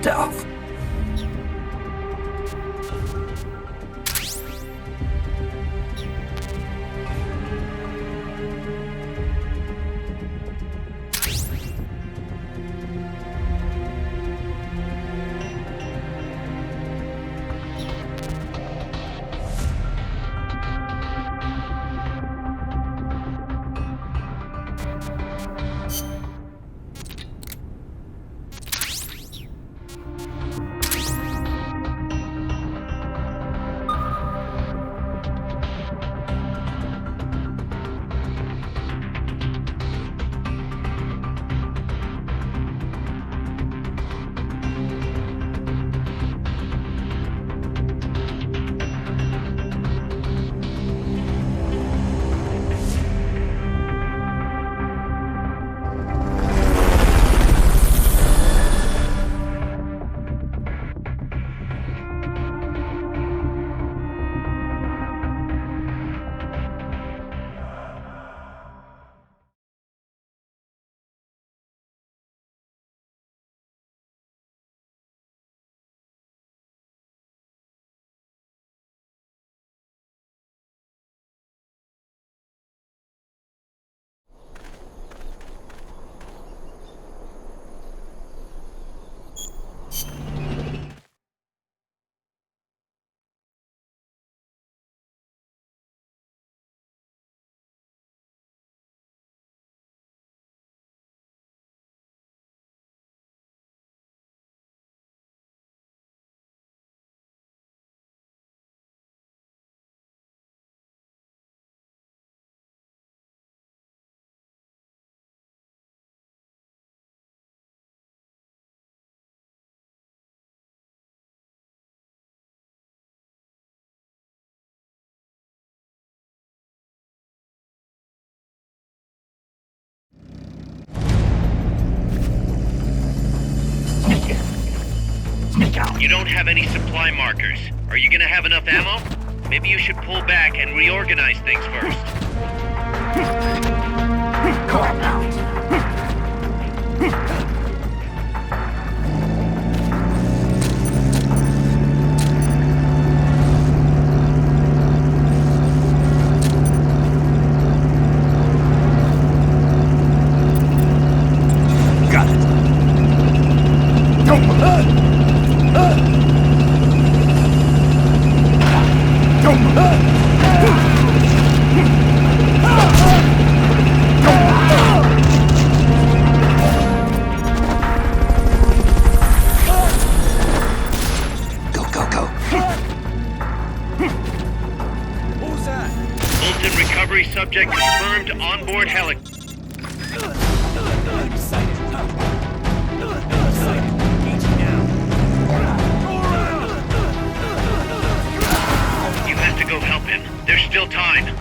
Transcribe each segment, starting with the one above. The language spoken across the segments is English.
off. You don't have any supply markers. Are you gonna have enough ammo? Maybe you should pull back and reorganize things first. Call out. Got it. Don't Go. What was that? Fulton recovery subject confirmed onboard heli. You have to go help him. There's still time.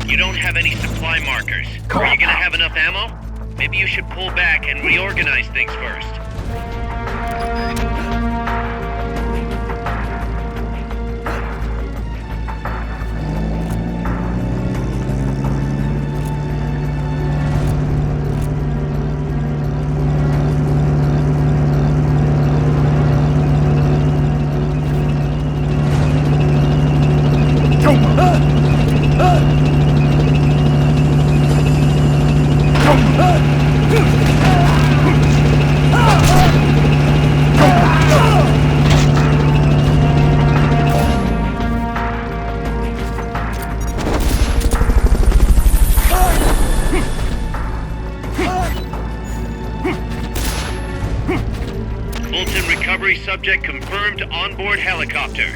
You don't have any supply markers. Are you gonna have enough ammo? Maybe you should pull back and reorganize things first. Fulton recovery subject confirmed onboard helicopter.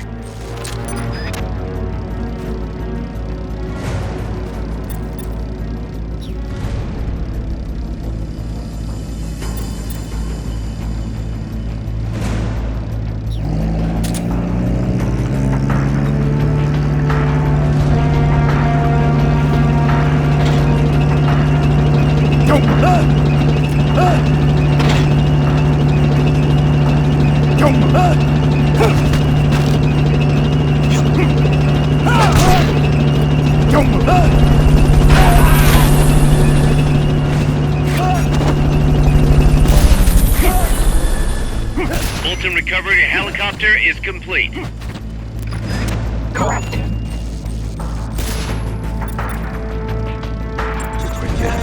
complete. Correct. You're pretty good.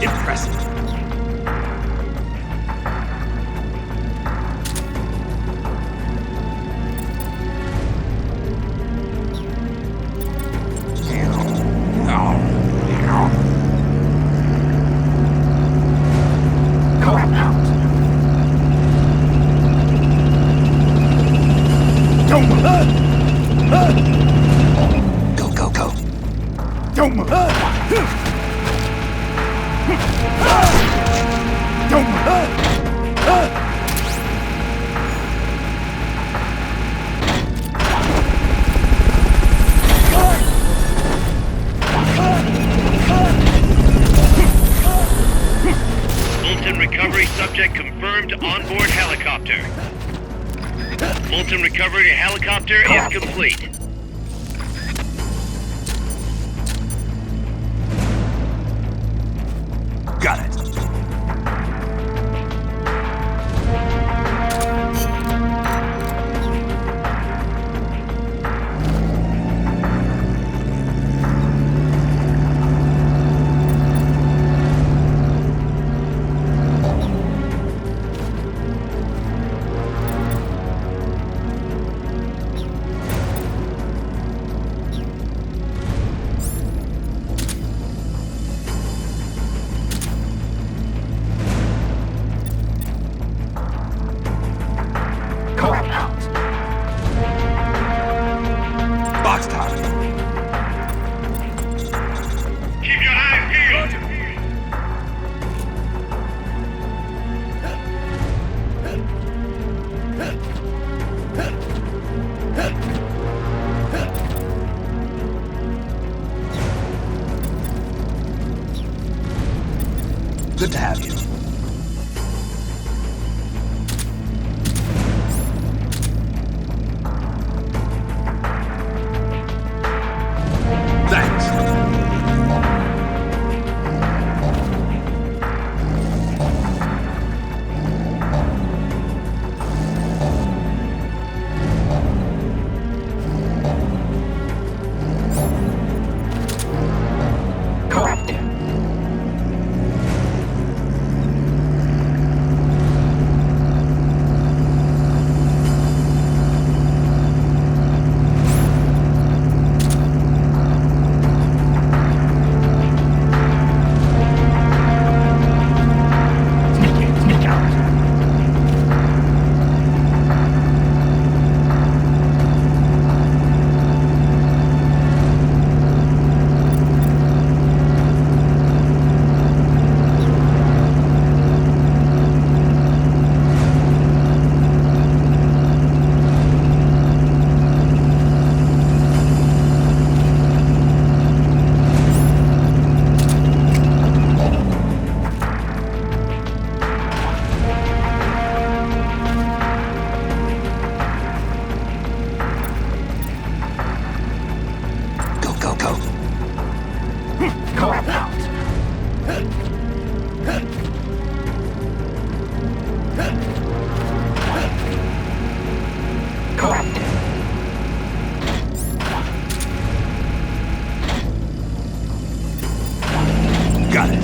Impressive. Go, go, go. Don't move. Don't move. Fulton recovery subject confirmed onboard helicopter. Fulton recovery helicopter is complete. Got it. Box top. Keep your eyes peeled. Good to have you. Thanks. Correct. Go, go, go. Correct. Correct. Got it.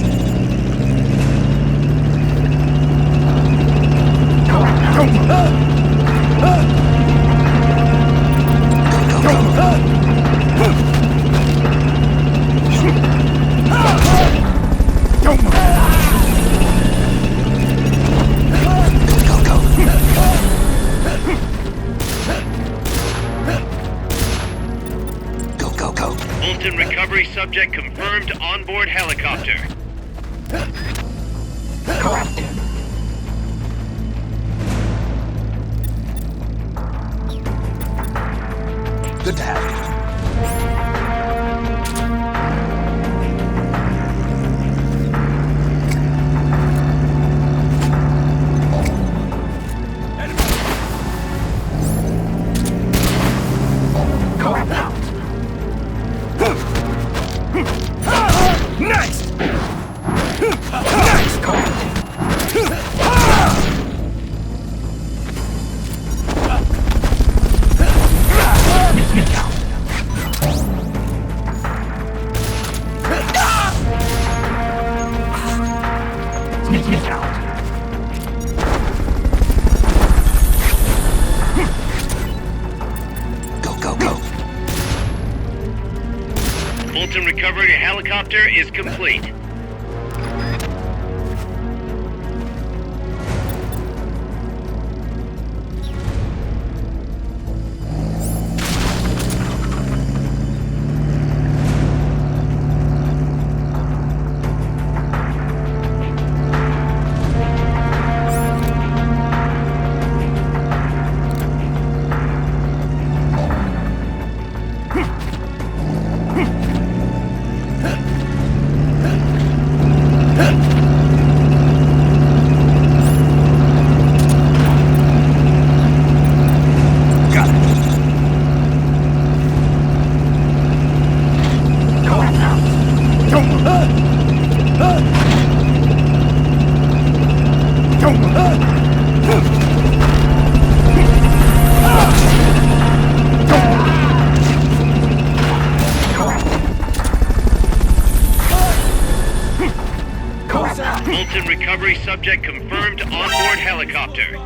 Don't move. Go, go, go. Don't move. Go, go, go. Go, go, go. Fulton recovery subject confirmed onboard helicopter. Correct. Good to have you. Next! Molten recovery helicopter is complete. Molten recovery subject confirmed onboard helicopter.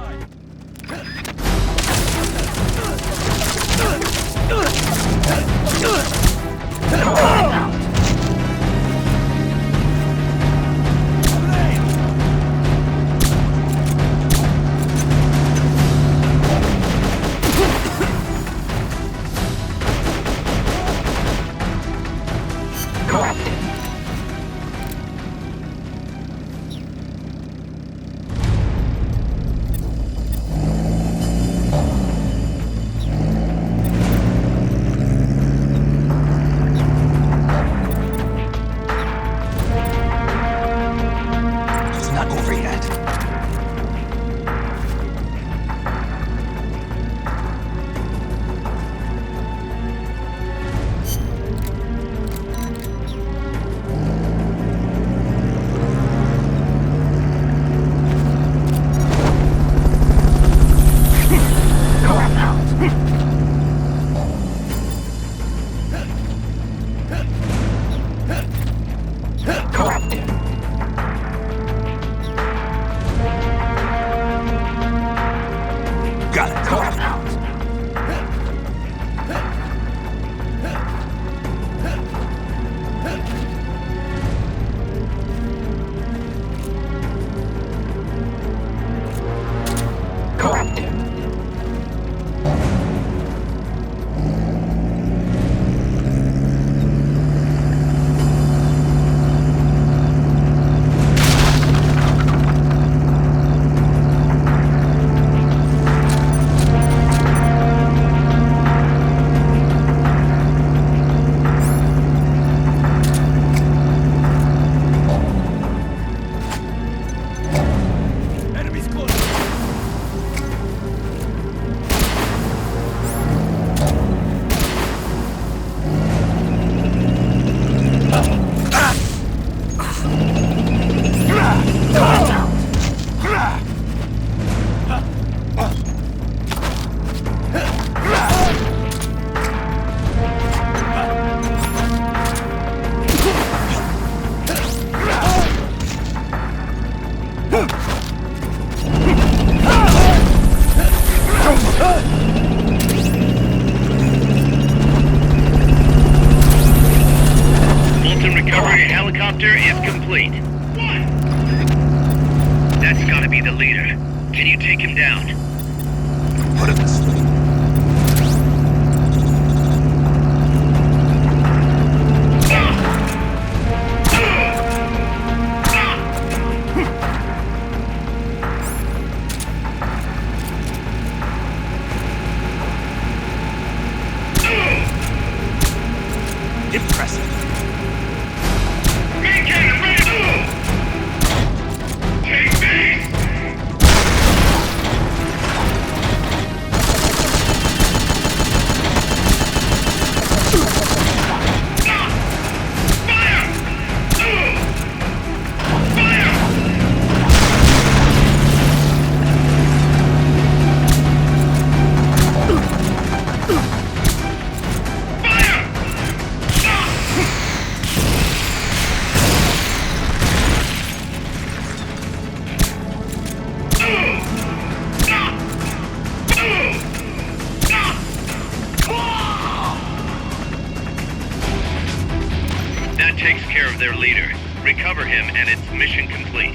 of their leader. Recover him and it's mission complete.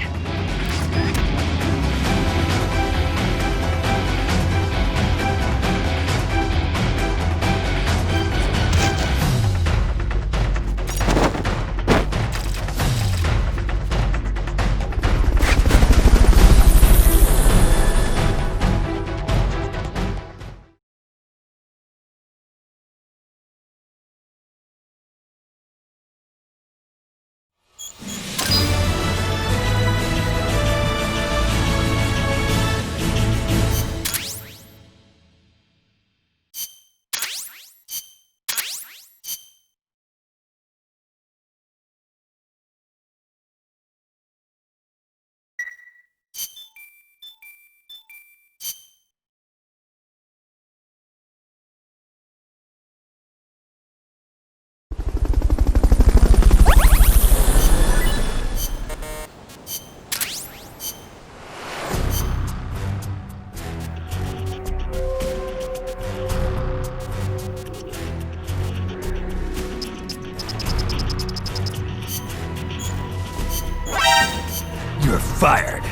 You're fired.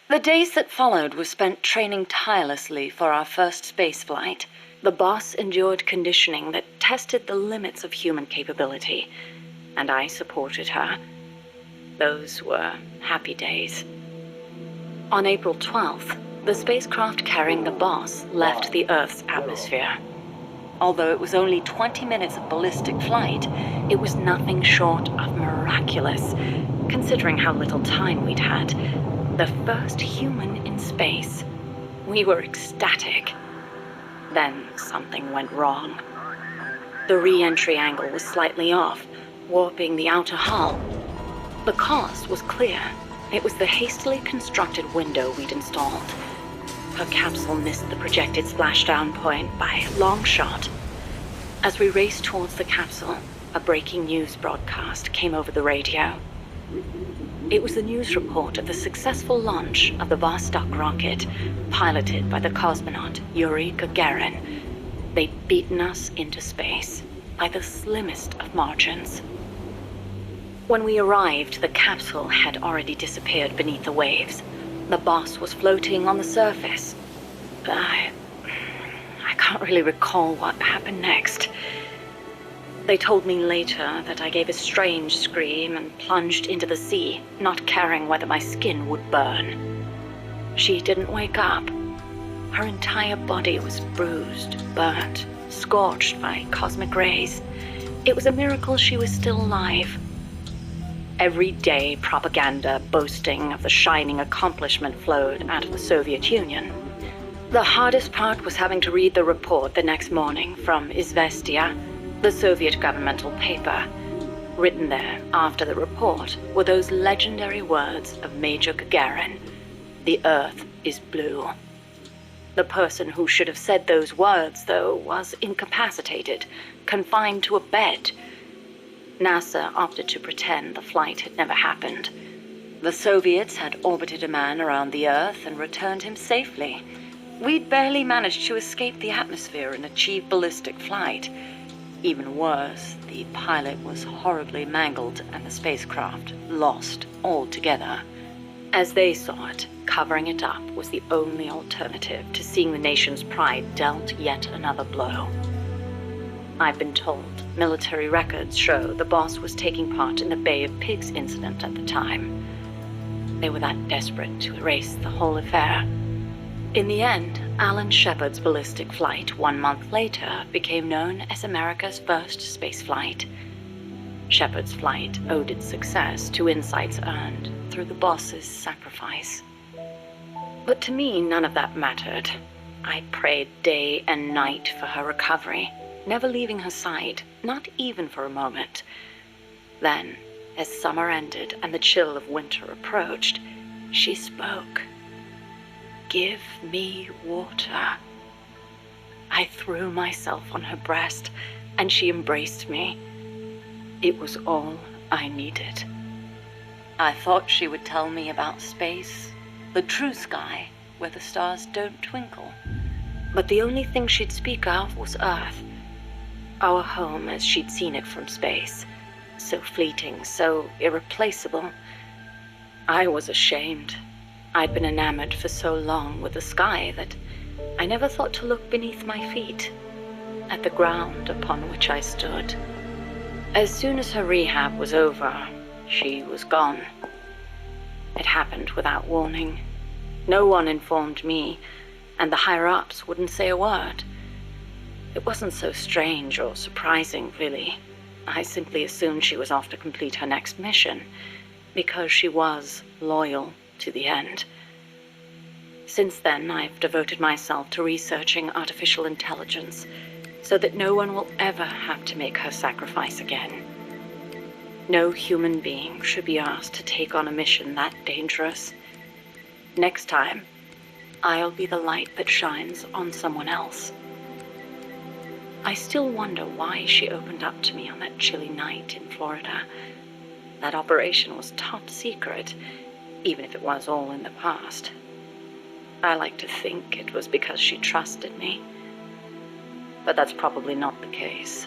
The days that followed were spent training tirelessly for our first spaceflight. The boss endured conditioning that tested the limits of human capability, and I supported her. Those were happy days. On April 12th, the spacecraft carrying the boss left the Earth's atmosphere. Although it was only 20 minutes of ballistic flight, it was nothing short of miraculous, considering how little time we'd had. The first human in space. We were ecstatic. Then something went wrong. The re-entry angle was slightly off, warping the outer hull. The cause was clear. It was the hastily constructed window we'd installed. Her capsule missed the projected splashdown point by a long shot. As we raced towards the capsule, a breaking news broadcast came over the radio. It was the news report of the successful launch of the Vostok rocket, piloted by the cosmonaut Yuri Gagarin. They'd beaten us into space by the slimmest of margins. When we arrived, the capsule had already disappeared beneath the waves. The boss was floating on the surface. I can't really recall what happened next. They told me later that I gave a strange scream and plunged into the sea, not caring whether my skin would burn. She didn't wake up. Her entire body was bruised, burnt, scorched by cosmic rays. It was a miracle she was still alive. Every day, propaganda boasting of the shining accomplishment flowed out of the Soviet Union. The hardest part was having to read the report the next morning from Izvestia, the Soviet governmental paper. Written there after the report were those legendary words of Major Gagarin: "The Earth is blue." The person who should have said those words, though, was incapacitated, confined to a bed. NASA opted to pretend the flight had never happened. The Soviets had orbited a man around the Earth and returned him safely. We'd barely managed to escape the atmosphere and achieve ballistic flight. Even worse, the pilot was horribly mangled and the spacecraft lost altogether. As they saw it, covering it up was the only alternative to seeing the nation's pride dealt yet another blow. I've been told military records show the boss was taking part in the Bay of Pigs incident at the time. They were that desperate to erase the whole affair. In the end, Alan Shepard's ballistic flight 1 month later became known as America's first space flight. Shepard's flight owed its success to insights earned through the boss's sacrifice. But to me, none of that mattered. I prayed day and night for her recovery, never leaving her side, not even for a moment. Then, as summer ended and the chill of winter approached, she spoke. "Give me water." I threw myself on her breast, and she embraced me. It was all I needed. I thought she would tell me about space, the true sky, where the stars don't twinkle. But the only thing she'd speak of was Earth, our home as she'd seen it from space. So fleeting, so irreplaceable. I was ashamed. I'd been enamored for so long with the sky that I never thought to look beneath my feet, at the ground upon which I stood. As soon as her rehab was over, she was gone. It happened without warning. No one informed me, and the higher-ups wouldn't say a word. It wasn't so strange or surprising, really. I simply assumed she was off to complete her next mission, because she was loyal to the end. Since then, I've devoted myself to researching artificial intelligence, so that no one will ever have to make her sacrifice again. No human being should be asked to take on a mission that dangerous. Next time, I'll be the light that shines on someone else. I still wonder why she opened up to me on that chilly night in Florida. That operation was top secret, even if it was all in the past. I like to think it was because she trusted me. But that's probably not the case.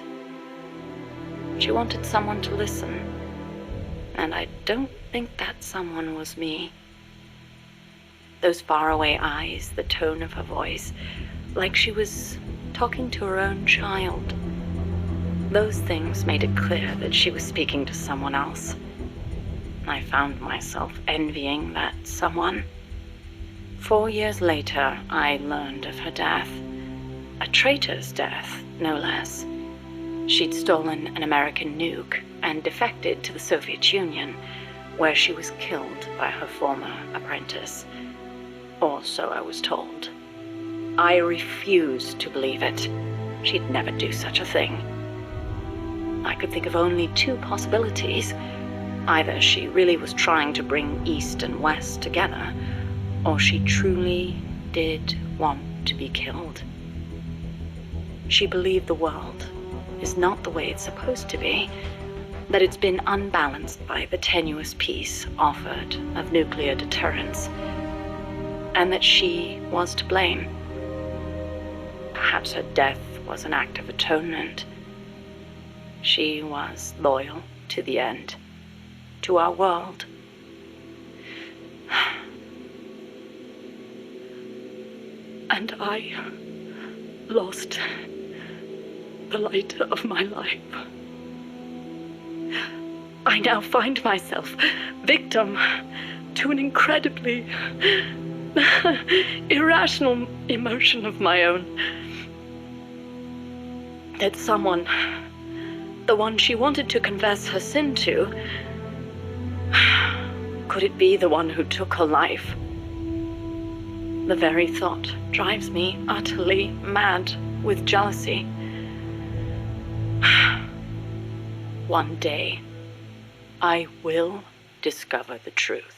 She wanted someone to listen, and I don't think that someone was me. Those faraway eyes, the tone of her voice, like she was talking to her own child. Those things made it clear that she was speaking to someone else. I found myself envying that someone. 4 years later, I learned of her death. A traitor's death, no less. She'd stolen an American nuke and defected to the Soviet Union, where she was killed by her former apprentice. Or so I was told. I refused to believe it. She'd never do such a thing. I could think of only 2 possibilities. Either she really was trying to bring East and West together, or she truly did want to be killed. She believed the world is not the way it's supposed to be, that it's been unbalanced by the tenuous peace offered of nuclear deterrence, and that she was to blame. Perhaps her death was an act of atonement. She was loyal to the end, to our world. And I lost the light of my life. I now find myself victim to an incredibly irrational emotion of my own. That someone, the one she wanted to confess her sin to, could it be the one who took her life? The very thought drives me utterly mad with jealousy. One day, I will discover the truth.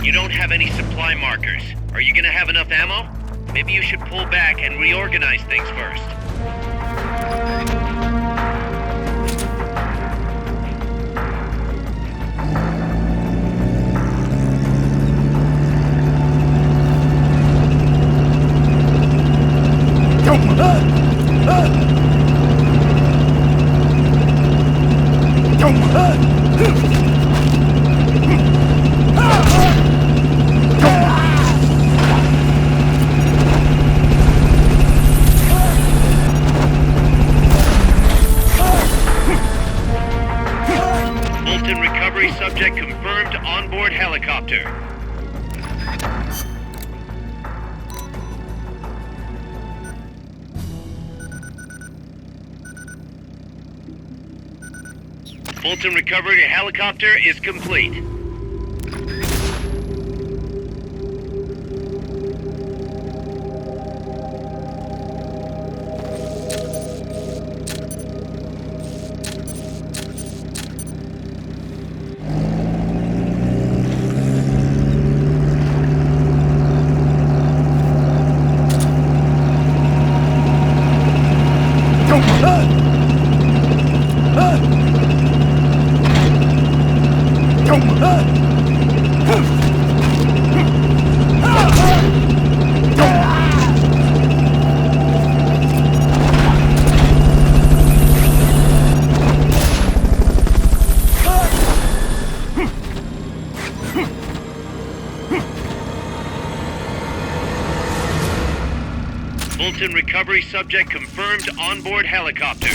You don't have any supply markers. Are you gonna have enough ammo? Maybe you should pull back and reorganize things first. Fulton recovery subject confirmed onboard helicopter. Fulton recovery helicopter is complete. Fulton recovery subject confirmed onboard helicopter.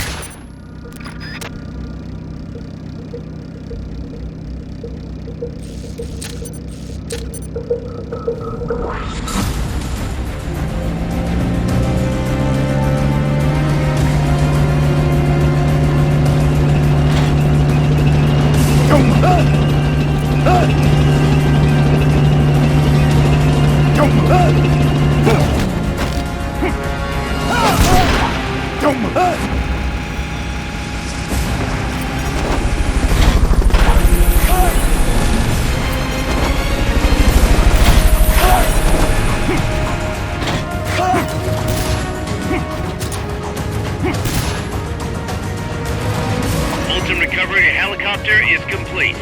Fulton recovery helicopter is complete.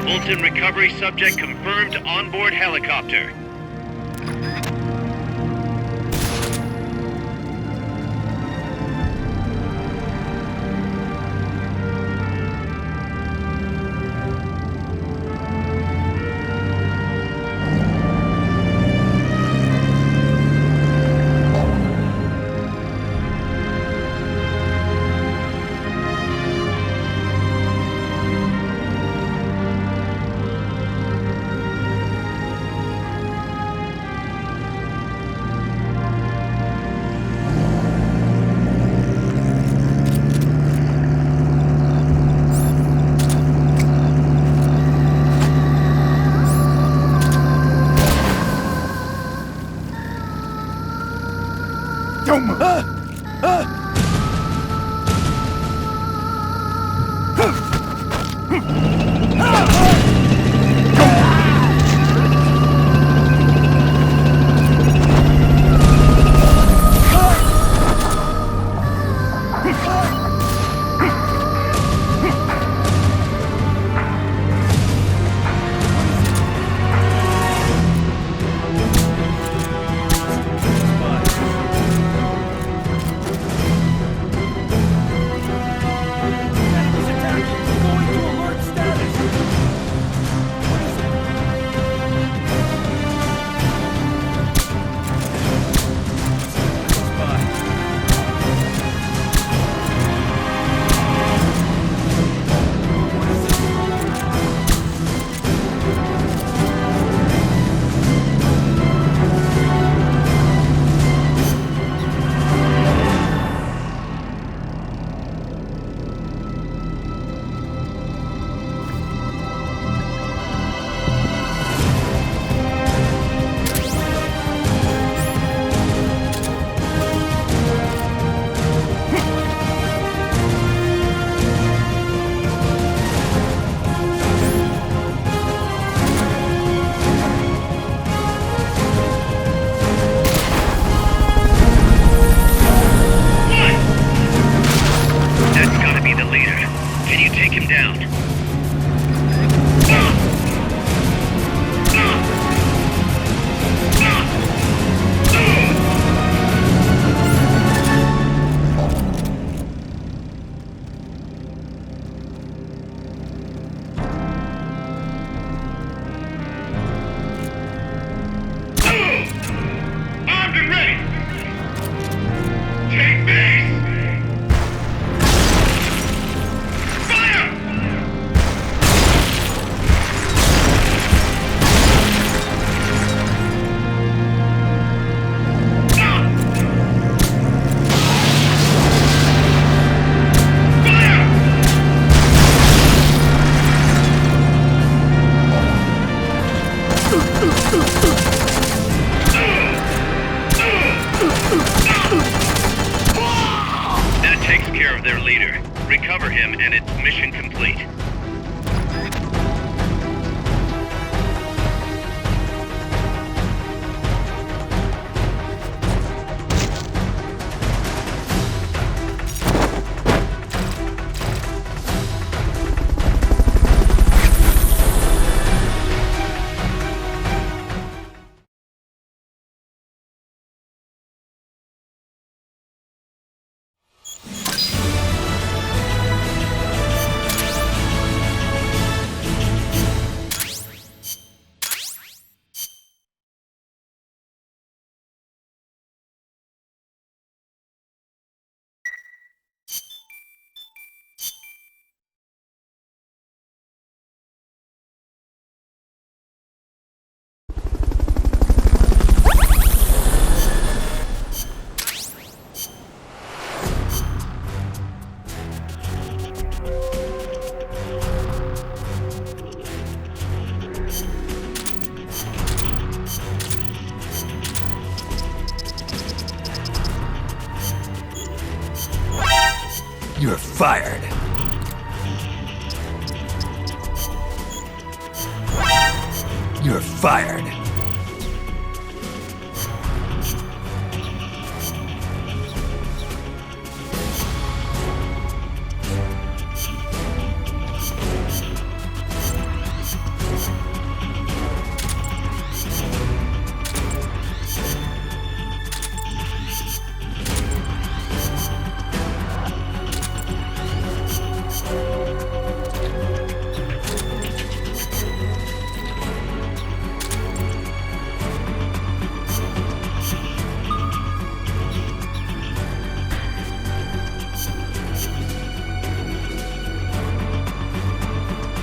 Fulton recovery subject confirmed onboard helicopter. That takes care of their leader. Recover him and it's mission complete. You're fired. You're fired.